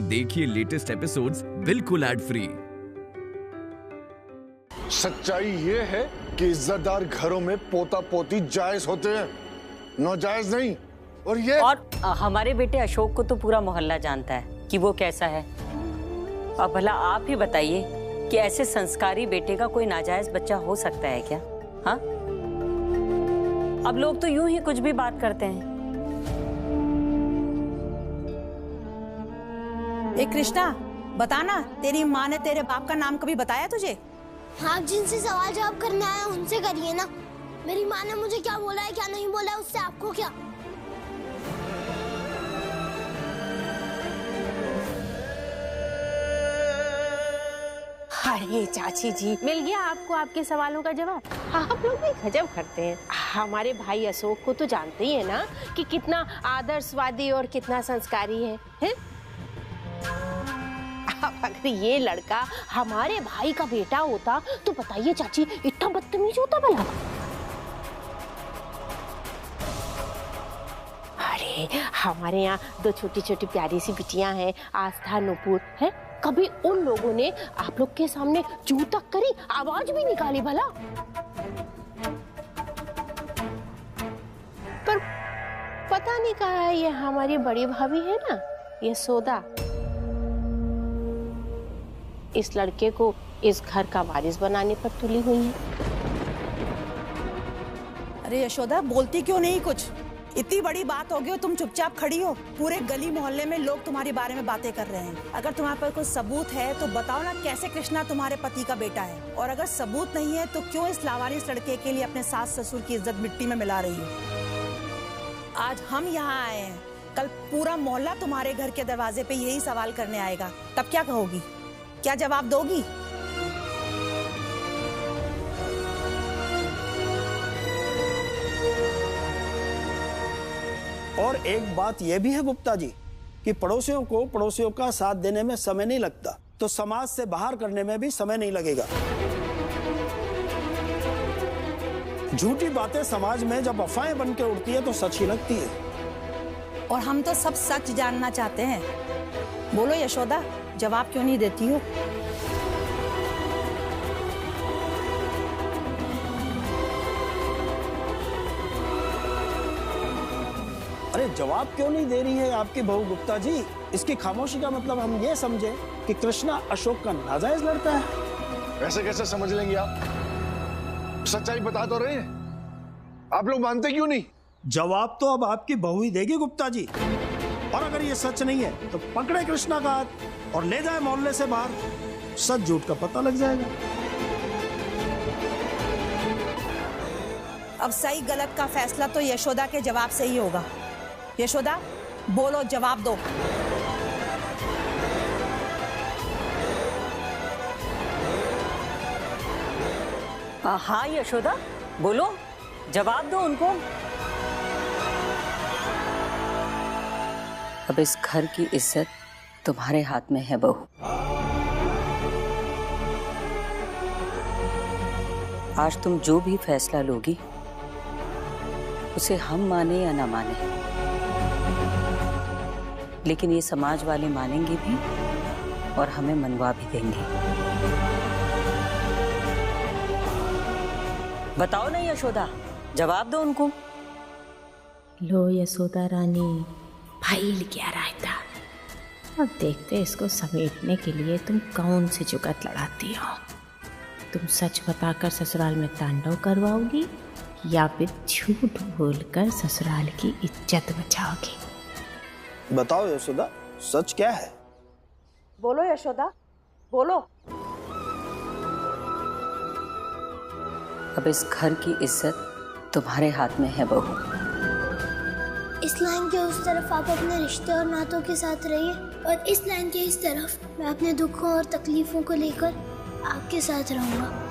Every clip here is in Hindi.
देखिए लेटेस्ट एपिसोड्स बिल्कुल एड फ्री। सच्चाई ये है कि इज्जतदार घरों में पोता पोती जायज होते हैं, नाजायज नहीं। और हमारे बेटे अशोक को तो पूरा मोहल्ला जानता है कि वो कैसा है। और भला आप ही बताइए कि ऐसे संस्कारी बेटे का कोई नाजायज बच्चा हो सकता है क्या? हाँ, अब लोग तो यूं ही कुछ भी बात करते हैं। ए कृष्णा, बताना, तेरी माँ ने तेरे बाप का नाम कभी बताया तुझे? हाँ, जिनसे सवाल जवाब करने आया उनसे करिए ना। मेरी माँ ने मुझे क्या बोला है क्या नहीं बोला है उससे आपको क्या? अरे चाची जी, मिल गया आपको आपके सवालों का जवाब। आप लोग भी गजब करते हैं। हमारे भाई अशोक को तो जानते ही है ना कि कितना आदर्शवादी और कितना संस्कारी है? अब अगर ये लड़का हमारे भाई का बेटा होता तो बताइए चाची, इतना बदतमीज होता भला? अरे हमारे यहाँ दो छोटी छोटी प्यारी सी बिटियां हैं, आस्था, नुपुर है। कभी उन लोगों ने आप लोग के सामने चू तक करी, आवाज भी निकाली भला? पर पता नहीं कहाँ है ये हमारी बड़ी भाभी है ना, ये सोदा, इस लड़के को इस घर का वारिस बनाने पर तुली हुई है। अरे यशोदा, बोलती क्यों नहीं कुछ? इतनी बड़ी बात हो गई, तुम चुपचाप खड़ी हो। पूरे गली मोहल्ले में लोग तुम्हारे बारे में बातें कर रहे हैं। अगर तुम्हारे पास कोई सबूत है तो बताओ ना, कैसे कृष्णा तुम्हारे पति का बेटा है? और अगर सबूत नहीं है तो क्यों इस लावारिस लड़के के लिए अपने सास ससुर की इज्जत मिट्टी में मिला रही हो? आज हम यहाँ आए हैं, कल पूरा मोहल्ला तुम्हारे घर के दरवाजे पे यही सवाल करने आएगा, तब क्या कहोगी? क्या जवाब दोगी? और एक बात यह भी है गुप्ता जी कि पड़ोसियों को पड़ोसियों का साथ देने में समय नहीं लगता, तो समाज से बाहर करने में भी समय नहीं लगेगा। झूठी बातें समाज में जब अफवाहें बन के उड़ती है तो सच ही लगती है। और हम तो सब सच जानना चाहते हैं। बोलो यशोदा, जवाब क्यों नहीं देती हो? अरे जवाब क्यों नहीं दे रही है आपकी बहू गुप्ता जी? इसकी खामोशी का मतलब हम ये समझे कि कृष्णा अशोक का नाजायज लड़का है। ऐसे कैसे समझ लेंगे आप? सच्चाई बता तो रहे हैं, आप लोग मानते क्यों नहीं? जवाब तो अब आपकी बहू ही देगी गुप्ता जी। और अगर ये सच नहीं है तो पकड़े कृष्णा का हाथ और ले जाए मोहल्ले से बाहर, सच झूठ का पता लग जाएगा। अब सही गलत का फैसला तो यशोदा के जवाब से ही होगा। यशोदा, बोलो, जवाब दो। हाँ यशोदा, बोलो, जवाब दो उनको। अब इस घर की इज्जत तुम्हारे हाथ में है बहू। आज तुम जो भी फैसला लोगी उसे हम माने या ना माने, लेकिन ये समाज वाले मानेंगे भी और हमें मनवा भी देंगे। बताओ ना यशोदा, जवाब दो उनको। लो यशोदा रानी, फाइल क्या रायता। अब देखते इसको समेटने के लिए तुम कौन सी जुगत लड़ाती हो। तुम सच बताकर ससुराल में तांडव करवाओगी या फिर झूठ बोलकर ससुराल की इज्जत बचाओगी? बताओ यशोदा, सच क्या है? बोलो यशोदा, बोलो। अब इस घर की इज्जत तुम्हारे हाथ में है बहू। इस लाइन के उस तरफ आप अपने रिश्ते और नातों के साथ रहिए, और इस लाइन के इस तरफ मैं अपने दुखों और तकलीफों को लेकर आपके साथ रहूंगा।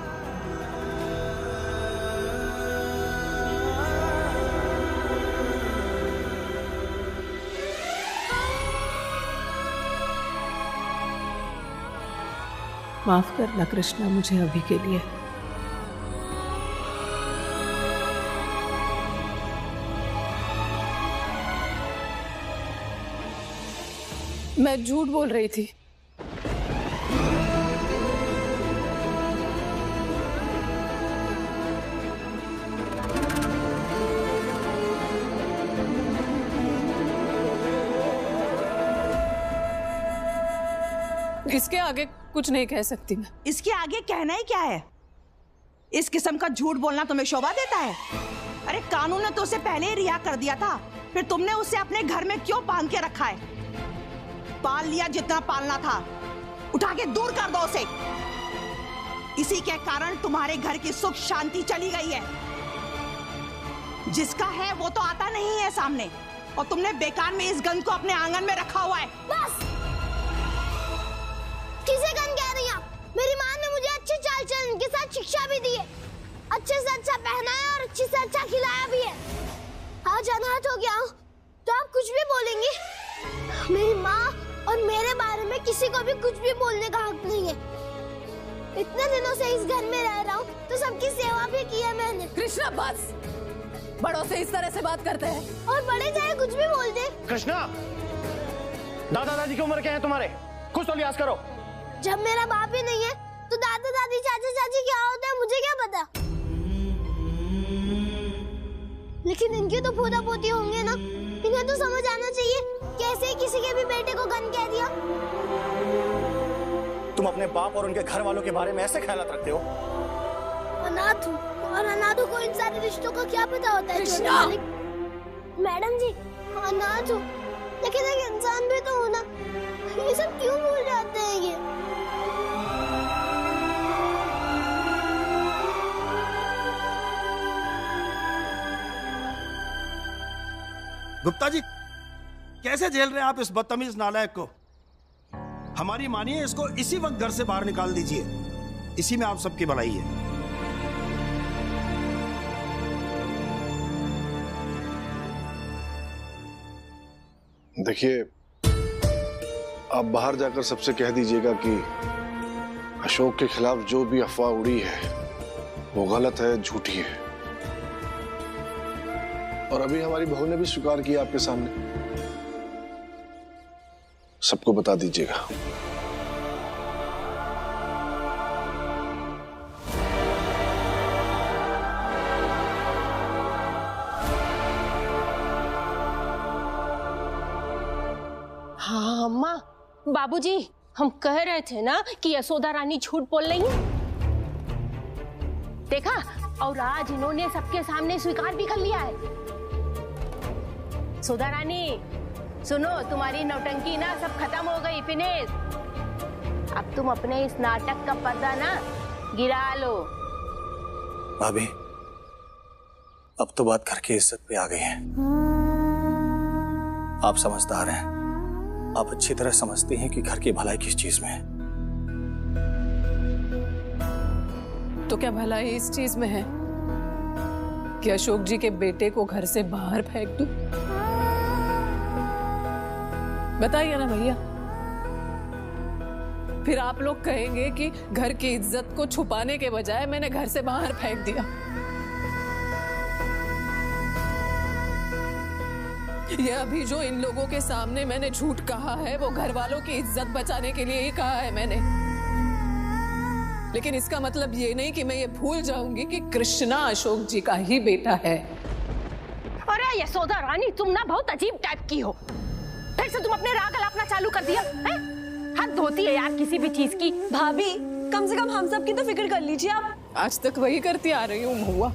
माफ करना कृष्णा मुझे अभी के लिए। मैं झूठ बोल रही थी। इसके आगे कुछ नहीं कह सकती मैं। इसके आगे कहना ही क्या है? इस किस्म का झूठ बोलना तुम्हें शोभा देता है? अरे कानून ने तो उसे पहले ही रिहा कर दिया था, फिर तुमने उसे अपने घर में क्यों बांध के रखा है? पाल लिया जितना पालना था, उठा के दूर कर दो उसे। इसी के कारण तुम्हारे घर की सुख शांति चली गई है। जिसका है वो तो आता नहीं है सामने, और तुमने बेकार में इस गंध को अपने आंगन में रखा हुआ है। बस! किसे गन कह रही हैं? मेरी माँ ने मुझे अच्छे चाल चलन के साथ शिक्षा भी दी है, अच्छे से अच्छा पहनाया और अच्छे से अच्छा खिलाया भी है। आज अनाथ हो गया हूँ तो आप कुछ भी बोलेंगे? मेरी माँ और मेरे बारे में किसी को भी कुछ भी बोलने का हक नहीं है। इतने दिनों से इस घर में रह रहा हूँ तो सबकी सेवा भी की है मैंने। कृष्णा बस, बड़ों से इस तरह से बात करते हैं। और बड़े चाहे कुछ भी बोल दे। कृष्णा, दादा दादी की उम्र क्या है तुम्हारे? कुछ तो लिहाज करो। जब मेरा बाप ही नहीं है तो दादा दादी चाचा चाची क्या होता है मुझे क्या पता? लेकिन इनके तो पोता पोती होंगे ना, इन्हें तो समझ आना चाहिए कैसे किसी के भी बेटे को गन कह दिया। तुम अपने बाप और उनके घर वालों के बारे में ऐसे ख्यालात रखते हो? अनाथ हूँ और अनाथों को इन सारे रिश्तों का क्या पता होता है? छोटे मालिक। मैडम जी, अनाथ हूँ लेकिन एक इंसान भी तो होना। ये सब क्यों भूल जाते हैं ये? गुप्ता जी, कैसे झेल रहे हैं आप इस बदतमीज नालायक को? हमारी मानिए, इसको इसी वक्त घर से बाहर निकाल दीजिए। इसी में आप सबकी भलाई है। देखिए, आप बाहर जाकर सबसे कह दीजिएगा कि अशोक के खिलाफ जो भी अफवाह उड़ी है वो गलत है, झूठी है। और अभी हमारी बहू ने भी स्वीकार किया आपके सामने। सबको बता दीजिएगा। हाँ अम्मा, बाबूजी, हम कह रहे थे ना कि यशोदा रानी झूठ बोल रही है। देखा, और आज इन्होंने सबके सामने स्वीकार भी कर लिया है। यशोदा रानी, सुनो, तुम्हारी नौटंकी ना सब खत्म हो गई, फिनिश। अब तुम अपने इस नाटक का पर्दा ना गिरा लो। भाभी, अब तो बात घर की इज्जत पे आ गई है। आप समझदार हैं, आप अच्छी तरह समझते हैं कि घर की भलाई किस चीज में है। तो क्या भलाई इस चीज में है कि अशोक जी के बेटे को घर से बाहर फेंक दूं? बताइए ना भैया। फिर आप लोग कहेंगे कि घर की इज्जत को छुपाने के बजाय मैंने घर से बाहर फेंक दिया। ये अभी जो इन लोगों के सामने मैंने झूठ कहा है वो घर वालों की इज्जत बचाने के लिए ही कहा है मैंने। लेकिन इसका मतलब ये नहीं कि मैं ये भूल जाऊंगी कि कृष्णा अशोक जी का ही बेटा है। अरे यशोदा रानी, तुम ना बहुत अजीब टाइप की हो। फिर से तुम अपने राग अलापना चालू कर दिया है? हद होती है यार किसी भी चीज की। भाभी, कम से कम हम सब की तो फिक्र कर लीजिए आप। आज तक वही करती आ रही हूँ महुआ,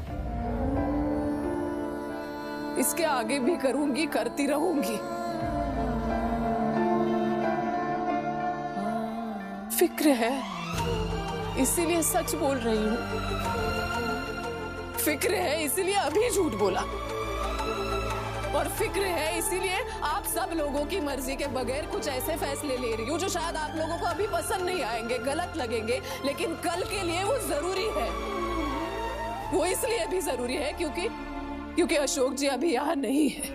इसके आगे भी करूंगी, करती रहूंगी। फिक्र है इसीलिए सच बोल रही हूँ, फिक्र है इसीलिए अभी झूठ बोला, और फिक्र है इसीलिए आप सब लोगों की मर्जी के बगैर कुछ ऐसे फैसले ले रही हूँ जो शायद आप लोगों को अभी पसंद नहीं आएंगे, गलत लगेंगे, लेकिन कल के लिए वो जरूरी है। वो इसलिए भी जरूरी है क्योंकि अशोक जी अभी यहाँ नहीं है,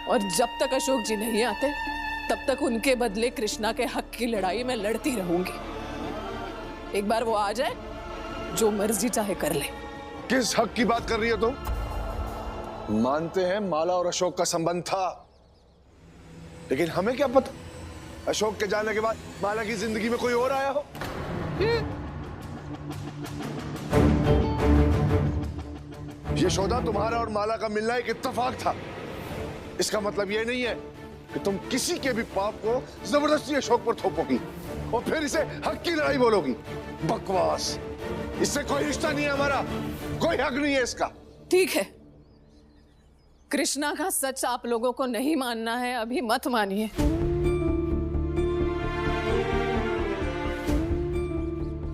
और जब तक अशोक जी नहीं आते तब तक उनके बदले कृष्णा के हक की लड़ाई में लड़ती रहूंगी। एक बार वो आ जाए, जो मर्जी चाहे कर ले। किस हक की बात कर रही हो तुम? मानते हैं माला और अशोक का संबंध था, लेकिन हमें क्या पता अशोक के जाने के बाद माला की जिंदगी में कोई और आया हो। यशोदा, तुम्हारा और माला का मिलना एक इत्तेफाक था। इसका मतलब यह नहीं है कि तुम किसी के भी पाप को जबरदस्ती अशोक पर थोपोगी और फिर इसे हक की लड़ाई बोलोगी। बकवास। इससे कोई रिश्ता नहीं है हमारा, कोई हक नहीं है इसका। ठीक है, कृष्णा का सच आप लोगों को नहीं मानना है, अभी मत मानिए।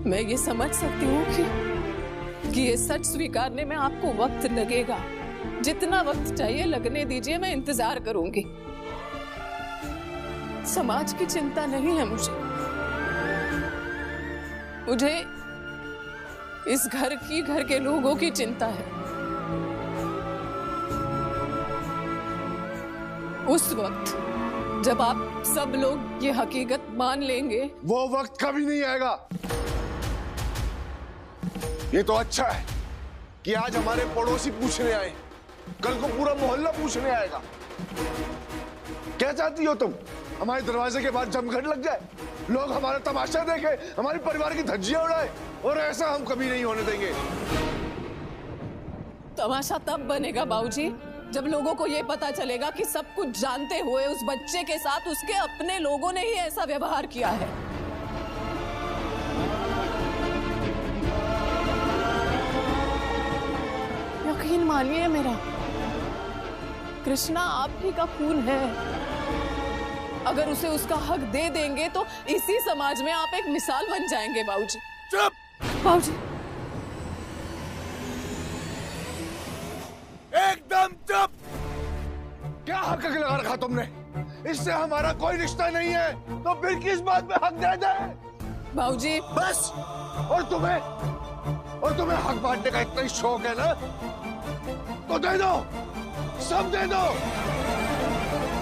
मैं ये समझ सकती हूँ कि ये सच स्वीकारने में आपको वक्त लगेगा। जितना वक्त चाहिए लगने दीजिए, मैं इंतजार करूंगी। समाज की चिंता नहीं है मुझे इस घर के लोगों की चिंता है। उस वक्त जब आप सब लोग ये हकीकत मान लेंगे, वो वक्त कभी नहीं आएगा। ये तो अच्छा है कि आज हमारे पड़ोसी पूछने आए, कल को पूरा मोहल्ला पूछने आएगा। क्या चाहती हो तुम? हमारे दरवाजे के बाद जमघट लग जाए, लोग हमारा तमाशा देखे, हमारे परिवार की धज्जियां उड़ाए? और ऐसा हम कभी नहीं होने देंगे। तमाशा तब बनेगा बाबूजी जब लोगों को ये पता चलेगा कि सब कुछ जानते हुए उस बच्चे के साथ उसके अपने लोगों ने ही ऐसा व्यवहार किया है। यकीन मानिए मेरा, कृष्णा आप ही का खून है। अगर उसे उसका हक दे देंगे तो इसी समाज में आप एक मिसाल बन जाएंगे। बाबूजी चुप! बाबूजी एकदम चुप! क्या हक लगा रखा तुमने? इससे हमारा कोई रिश्ता नहीं है, तो फिर किस बात में हक दे दे? बाबूजी बस। और तुम्हें हक बांटने का इतना ही शौक है ना, तो दे दो, सब दे दो।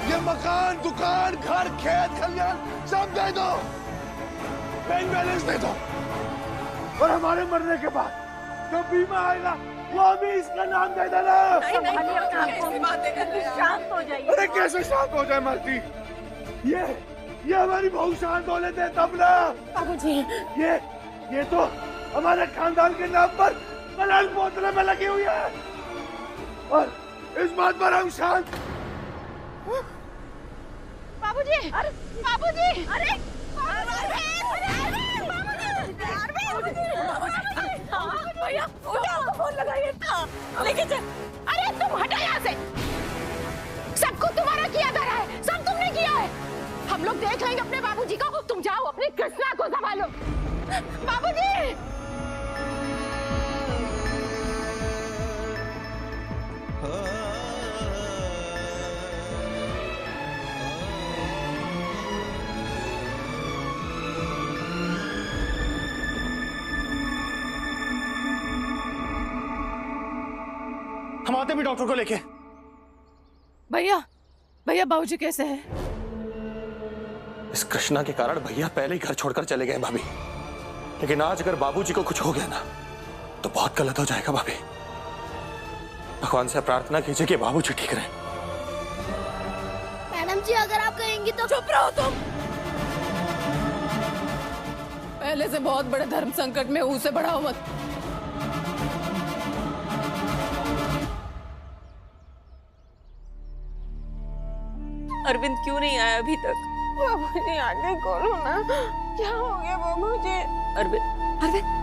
ये मकान, दुकान, घर, खेत, खलियान सब दे दो, बैंक बैलेंस दे दो। और हमारे मरने के बाद जो बीमा आएगा वो भी इसका नाम दे देना। शांत हो जाइए। अरे कैसे शांत हो जाए मालती? ये हमारी बहू शांत होने दे तब ना। बाबूजी, ये तो हमारे खानदान के नाम पर कलंक पोतने में लगी हुई है, और इस बात पर हम शांत। बाबूजी, अरे बाबूजी, अरे भैया उठाओ, फोन लगाइए, लेके चल। अरे तुम हटो यहाँ से, सब कुछ तुम्हारा किया धरा है, सब तुमने किया है। हम लोग देख लेंगे अपने बाबूजी को, तुम जाओ अपनी कृष्णा को संभालो। बाबूजी, हम आते भी डॉक्टर को लेके। भैया बाबूजी कैसे हैं? इस कृष्णा के कारण भैया पहले ही घर छोड़कर चले गए भाभी, लेकिन आज अगर बाबूजी को कुछ हो गया ना तो बहुत गलत हो जाएगा भाभी। भगवान से प्रार्थना कीजिए कि बाबूजी ठीक रहे। मैडम जी, अगर आप कहेंगी तो। चुप रहो तुम। पहले से बहुत बड़े धर्म संकट में उसे बढ़ाओ मत। अरविंद क्यों नहीं आया अभी तक? बाबूजी आगे खोलो ना, क्या हो गया बाबूजी? अरविंद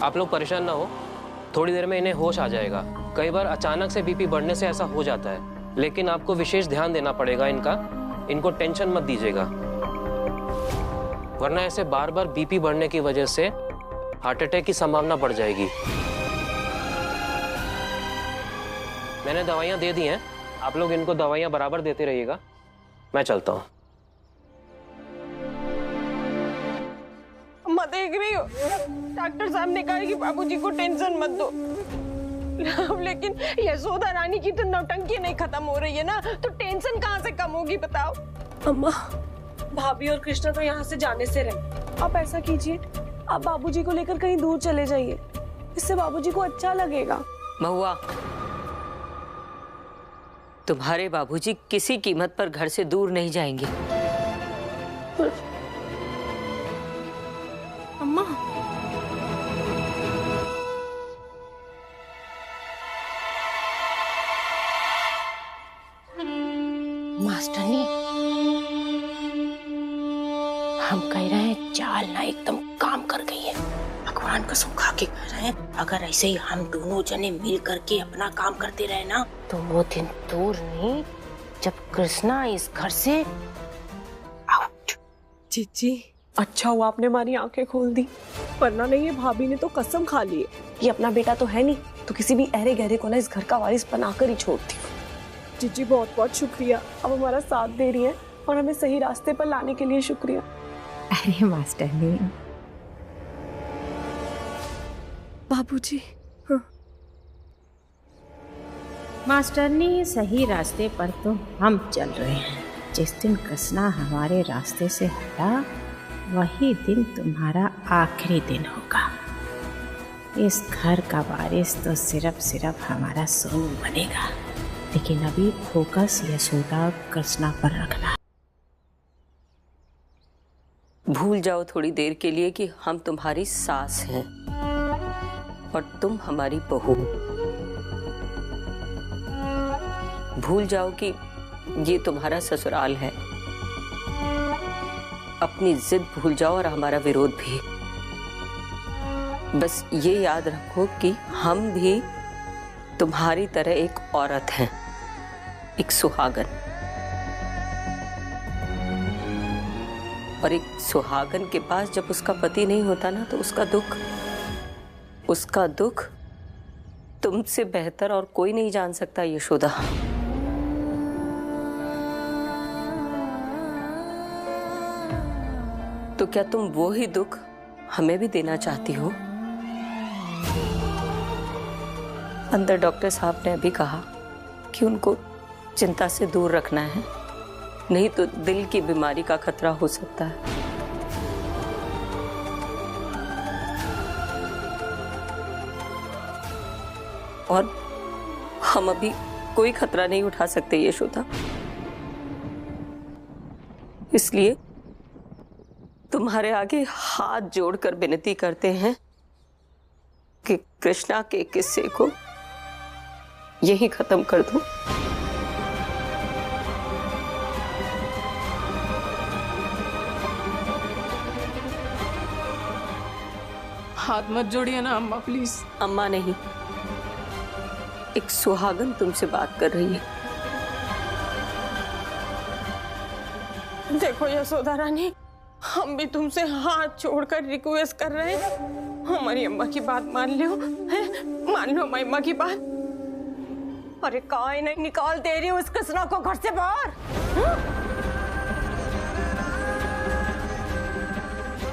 आप लोग परेशान ना हो, थोड़ी देर में इन्हें होश आ जाएगा। कई बार अचानक से बीपी बढ़ने से ऐसा हो जाता है, लेकिन आपको विशेष ध्यान देना पड़ेगा इनको टेंशन मत दीजिएगा, वरना ऐसे बार बार बीपी बढ़ने की वजह से हार्ट अटैक की संभावना बढ़ जाएगी। मैंने दवाइयां दे दी हैं, आप लोग इनको दवाइयां बराबर देते रहिएगा। मैं चलता हूँ। अम्मा देख रही हो, डॉक्टर साहब ने कहा कि बाबूजी को टेंशन मत दो। लेकिन यशोदा रानी की तो नौटंकी नहीं खत्म हो रही है ना, तो टेंशन कहाँ से कम होगी बताओ। अम्मा, भाभी और कृष्णा तो यहाँ से जाने से रहे। आप ऐसा कीजिए, आप बाबूजी को लेकर कहीं दूर चले जाइए, इससे बाबूजी को अच्छा लगेगा। महुआ, तुम्हारे बाबूजी किसी कीमत पर घर से दूर नहीं जाएंगे। अम्मा, मास्टरनी, हम कह रहे हैं चाल ना एकदम काम कर गई है। भगवान कसम खा के कह रहे हैं, अगर ऐसे ही हम दोनों जने मिल करके अपना काम करते रहे ना, तो वो दिन दूर नहीं जब कृष्णा इस घर से आउट। जीजी, अच्छा हुआ आपने हमारी आंखें खोल दी, वरना नहीं ये भाभी ने तो कसम खा ली है, ये अपना बेटा तो है नहीं, तो किसी भी अहरे गहरे को ना इस घर का वारिस बनाकर ही छोड़ती। जीजी बहुत बहुत शुक्रिया, अब हमारा साथ दे रही है और हमें सही रास्ते पर लाने के लिए शुक्रिया। अरे मास्टरनी, बाबूजी। मास्टरनी, सही रास्ते पर तो हम चल रहे हैं। जिस दिन कृष्णा हमारे रास्ते से हटा, वही दिन तुम्हारा आखिरी दिन होगा। इस घर का वारिस तो सिर्फ हमारा सोनू बनेगा, लेकिन अभी फोकस यशोदा कृष्णा पर रखना। भूल जाओ थोड़ी देर के लिए कि हम तुम्हारी सास हैं और तुम हमारी बहू। भूल जाओ कि ये तुम्हारा ससुराल है। अपनी जिद भूल जाओ और हमारा विरोध भी। बस ये याद रखो कि हम भी तुम्हारी तरह एक औरत हैं, एक सुहागन। और एक सुहागन के पास जब उसका पति नहीं होता ना, तो उसका दुख तुमसे बेहतर और कोई नहीं जान सकता यशोदा। तो क्या तुम वो ही दुख हमें भी देना चाहती हो? अंदर डॉक्टर साहब ने अभी कहा कि उनको चिंता से दूर रखना है, नहीं तो दिल की बीमारी का खतरा हो सकता है। और हम अभी कोई खतरा नहीं उठा सकते यशोदा, इसलिए तुम्हारे आगे हाथ जोड़कर विनती करते हैं कि कृष्णा के किस्से को यही खत्म कर दो। हाथ मत जोड़िए ना अम्मा, प्लीज। अम्मा नहीं, एक सुहागन तुमसे बात कर रही है। देखो यशोदा रानी, हम भी तुमसे हाथ जोड़कर रिक्वेस्ट कर रहे हैं, हमारी अम्मा की बात मान लो, मान लो हमारी अम्मा की बात। अरे काय नहीं निकाल दे रही हो इस कृष्णा को घर से बाहर।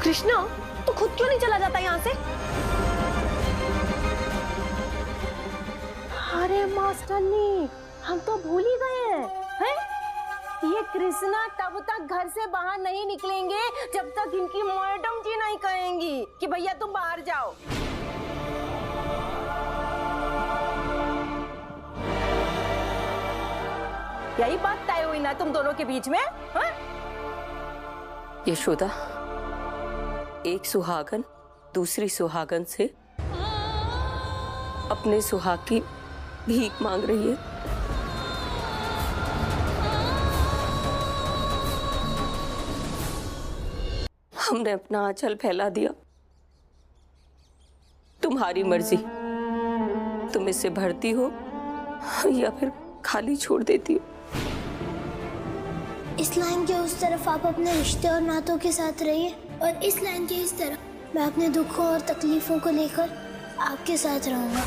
कृष्णा, तू खुद क्यों नहीं चला जाता यहाँ से? अरे मास्टरनी, हम तो भूल ही गए हैं। ये कृष्णा तब तक घर से बाहर नहीं निकलेंगे जब तक इनकी मैडम जी नहीं कहेंगी कि भैया तुम बाहर जाओ। यही बात तय हुई ना तुम दोनों के बीच में? यशोदा, एक सुहागन दूसरी सुहागन से अपने सुहाग की भीख मांग रही है। हमने अपना आंचल फैला दिया। तुम्हारी मर्जी, तुम इसे भरती हो या फिर खाली छोड़ देती हो। इस लाइन के उस तरफ आप अपने रिश्ते और नातों के साथ रहिए, और इस लाइन के इस तरफ मैं अपने दुखों और तकलीफों को लेकर आपके साथ रहूंगा।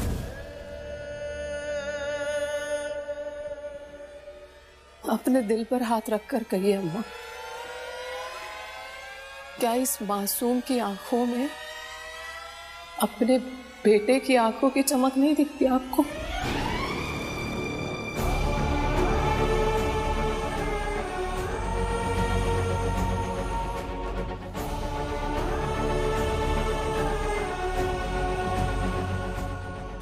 अपने दिल पर हाथ रखकर कहिए अम्मा, क्या इस मासूम की आंखों में अपने बेटे की आंखों की चमक नहीं दिखती आपको?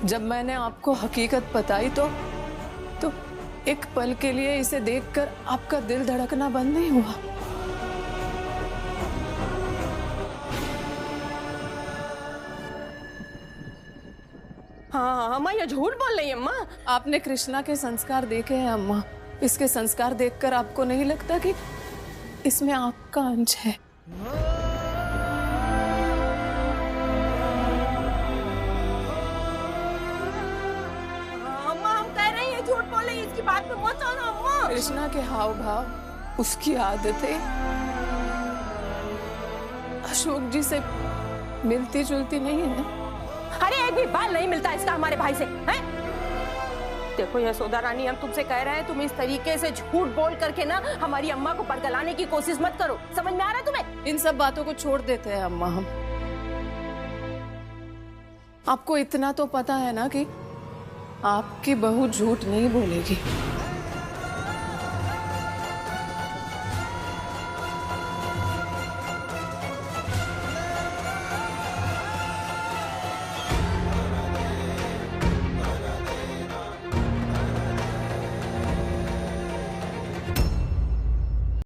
जब मैंने आपको हकीकत बताई तो एक पल के लिए इसे देखकर आपका दिल धड़कना बंद नहीं हुआ? हाँ अम्मा, ये झूठ बोल रही है अम्मा। आपने कृष्णा के संस्कार देखे हैं अम्मा। इसके संस्कार देखकर आपको नहीं लगता कि इसमें आपका अंश है? अम्मा हम कह रहे हैं झूठ बोल रही है, इसकी बात पे मत आओ ना अम्मा। कृष्णा के हाव भाव, उसकी आदतें अशोक जी से मिलती जुलती नहीं है। अरे एक भी बाल नहीं मिलता इसका हमारे भाई से, हैं? देखो यशोदा रानी, हम तुमसे कह रहे हैं तुम इस तरीके से झूठ बोल करके ना हमारी अम्मा को बरगलाने की कोशिश मत करो। समझ में आ रहा है तुम्हें? इन सब बातों को छोड़ देते हैं अम्मा हम। आपको इतना तो पता है ना कि आपकी बहू झूठ नहीं बोलेगी।